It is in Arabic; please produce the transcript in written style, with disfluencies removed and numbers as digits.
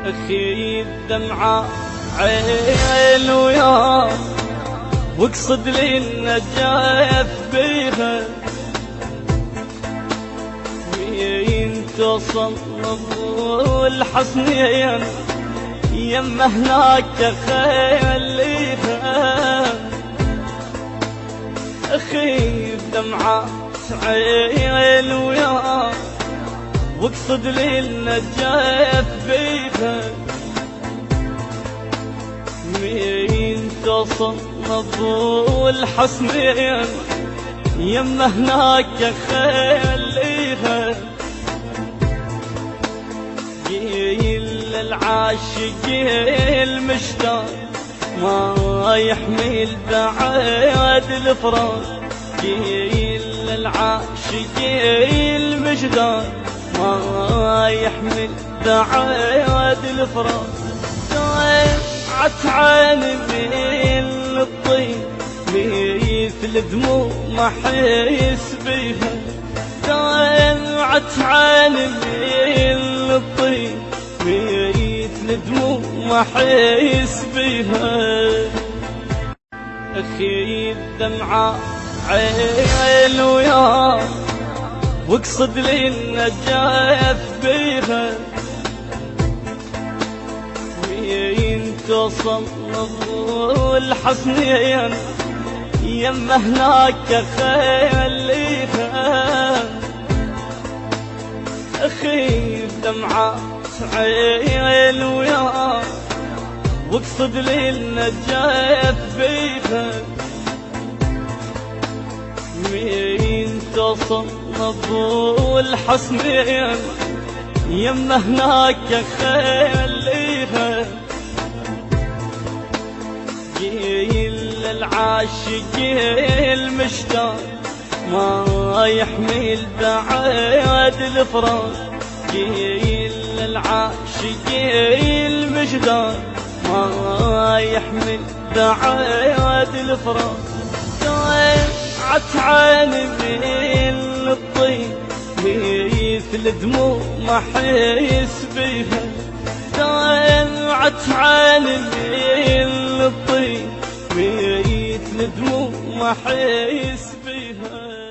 اخي الدمعة عين ويا واقصد لي النجاة بيها وين توصل والحصنين يما هناك خليها اخي الدمعة عين ويا واقصد لي النجاة بيها مين توصل والحصنين يما هناك خليها قيل العاشق المشتاق ما يحمل بعد الفراق قيل العاشق المشتاق ما يحمل بعد الفراق عتعان من الطين مثل دموع ما حيس بيها عتعان من الطين مثل دموع ما حيس بيها اخي الدمعة عين ويا واقصد لي النجاة بيها وين توصل والحصنين يما هناك خليها اخي الدمعة عين ويا واقصد لي النجاة بيها وين توصل والحصنين يما هناك خليها قيل العاشق المشتاق ما يحمل بعد الفراق قيل العاشق المشتاق ما يحمل بعد الفراق عتعان من الطين مثل دموع ما حيس بيها عتعان من الطين مثل دموع ما حيس بيها